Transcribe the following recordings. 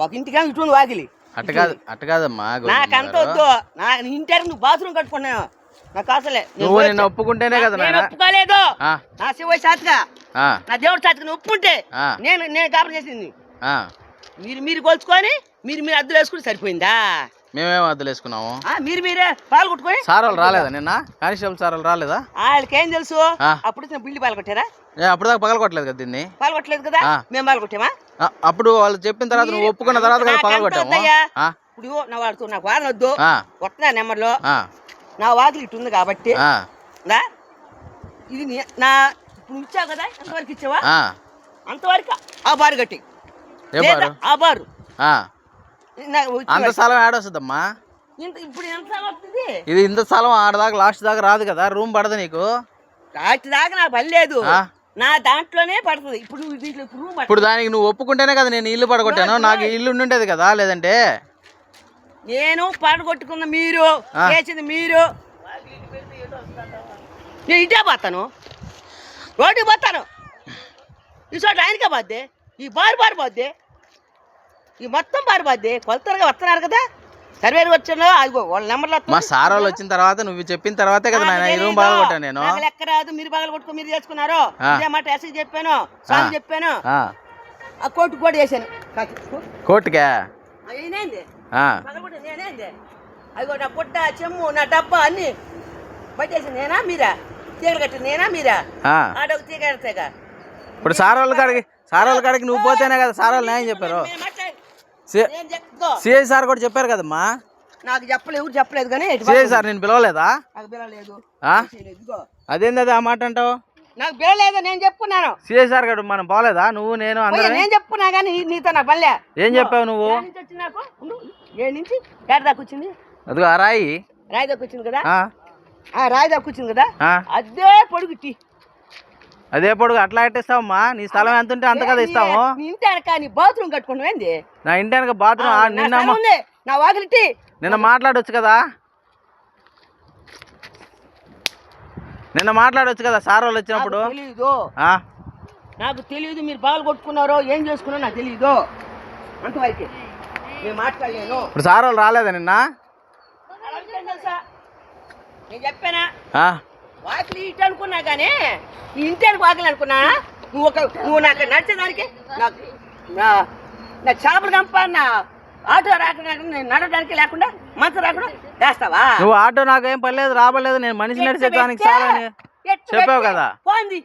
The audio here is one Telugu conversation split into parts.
ఒక ఇంటికి ఇటు ఉంది వాకిలి. అట్ట కాదమ్మా, నాకంత వద్దు. నాకు ఇంటి నువ్వు బాత్రూమ్ కట్టుకున్నావు నాకు అసలే. నువ్వు నేను ఒప్పుకుంటేనే కదా. నేను ఒప్పుకోలేదు. నా శివ సాతిగా నా దేవుడు సాతిగా ఒప్పుకుంటే నేను కాపర్ చేసింది. మీరు కొలుచుకొని మీరు అద్దులు వేసుకుని సరిపోయిందా? మేమేం అద్దులు వేసుకున్నాము? మీరే పాలు కొట్టుకొని. సార్ వాళ్ళు రాలేదా నిన్న? కానిస్టేబుల్ సార్ వాళ్ళు రాలేదా? వాళ్ళకి ఏం తెలుసు? అప్పుడు బిల్లు పాలు కొట్టారా? అప్పుడు దాకా పగల కొట్టలేదు కదా దీన్ని. పాలు కొట్టలేదు కదా, మేము పాలు కొట్టామా? అప్పుడు వాళ్ళు చెప్పిన తర్వాత నువ్వు ఒప్పుకున్న తర్వాత కదా పగల కొట్టాము. ఇప్పుడు నా వాడుతూ నాకు వాదన వద్దు. వస్తున్నా నెంబర్లో నా వాకిలి ఇటు ఉంది కాబట్టి ఇది నా ఇప్పుడు ఇచ్చావు కదా, ఎంతవరకు ఇచ్చావా అంతవరకు ఆ బారు కట్టి ఆ బారు. అంత స్థలం ఆడొస్తుందమ్మా. ఇప్పుడు ఎంత స్థలం వస్తుంది? ఇది ఇంత స్థలం ఆడదాకా లాస్ట్ దాకా రాదు కదా, రూమ్ పడదు నీకు. లాస్ట్ దాకా నాకు పని లేదు, నా దాంట్లోనే పడుతుంది. ఇప్పుడు దీంట్లో రూమ్. ఇప్పుడు దానికి నువ్వు ఒప్పుకుంటేనే కదా నేను ఇల్లు పడగొట్టాను. నాకు ఇల్లు ఉండేది కదా, లేదంటే నేను పడగొట్టుకున్న మీరు చేసింది మీరు. నేను ఇటే పోతాను, రోడ్డుకి పోతాను. ఈ చోట ఆయనకే పోద్ది, ఈ బారు పోద్ది, ఈ మొత్తం బారు పోద్ది. కొలతలుగా వస్తున్నారు కదా, సర్వేరు వచ్చాను. అదిగో వాళ్ళ నెంబర్లో మా సార్ వాళ్ళు వచ్చిన తర్వాత నువ్వు చెప్పిన తర్వాతే కదా నాయన ఈ రూమ్ బాగా కొట్టాను నేను. లెక్క రాదు, మీరు బాగా కొట్టుకో, మీరు చేసుకున్నారు. ఇదే మాట ఎస్ఐ చెప్పాను, సార్ చెప్పాను, ఆ కోర్టు కూడా చేశాను. కోర్టుకే నేనేంది నేనేంది అదిగో నా పుట్ట చెమ్ము నా డబ్బా అన్ని బట్టేసి నేనా మీరా? తీగలు కట్టి నేనా మీరా? ఆడొక తీగ కడతాగా. ఇప్పుడు సార్ వాళ్ళ కాడికి నువ్వు పోతేనే కదా సార్ వాళ్ళు న్యాయం చెప్పారు. సిఐ సార్ కూడా చెప్పారు కదమ్మా. నాకు ఎవరు చెప్పలేదు కానీ సిఐ సార్ నేను పిలవలేదా? నాకు పిలవలేదు. అదేంది ఆ మాట అంటావు? నాకు పిలవలేదు, నేను చెప్పుకున్నాను. సిఐ సార్ గారు మనం పోలేదా? నువ్వు నేను అందరూ నేను చెప్పుకున్నా కానీ నీతో నాకు పనిలే. ఏం చెప్పావు నువ్వు? నాకు ఏడు నుంచి ఏడు దాకా వచ్చింది. అదిగో ఆ రాయి దాకా వచ్చింది కదా, రాయి దాకా వచ్చింది కదా, అదే పొడుగు అదే పొడుగు అట్లా ఎట్టిస్తావమ్మా? నీ స్థలం ఎంత ఉంటే అంత కదా ఇస్తాము. ఇంటి వెనక నీ బాత్రూమ్ కట్టుకున్నావు ఏంది? నా ఇంటి వెనక బాత్రూమ్ నా వాకిలిట్టి నిన్న మాట్లాడొచ్చు కదా, సార్ వాళ్ళు వచ్చినప్పుడు. తెలీదు నాకు తెలియదు, మీరు బాగా కొట్టుకున్నారో ఏం చేసుకున్నారో నాకు తెలియదు. అంతవరకే నేను మాట్లాడలేను. ఇప్పుడు సార్ వాళ్ళు రాలేదా నిన్న? నేను చెప్పానా వాకిలి ఇటు అనుకున్నా కానీ ఈ ఇంటి వాకిలి అనుకున్నా. నువ్వు నాకు నడిచేదానికి నాకు చేపలు కంపా ఆటో రాకుండా నేను నడవడానికి లేకుండా మంచం రాకుండా వేస్తావా? నువ్వు ఆటో నాకేం పర్లేదు రాబలేదు, నేను మనిషి నడిచేదానికి సార్ అని చెప్పావు కదా. పోంది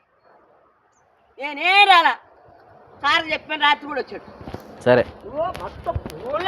నేనే రాలా, సార్ చెప్పాను, రాత్రి కూడా వచ్చాడు. సరే మొత్తం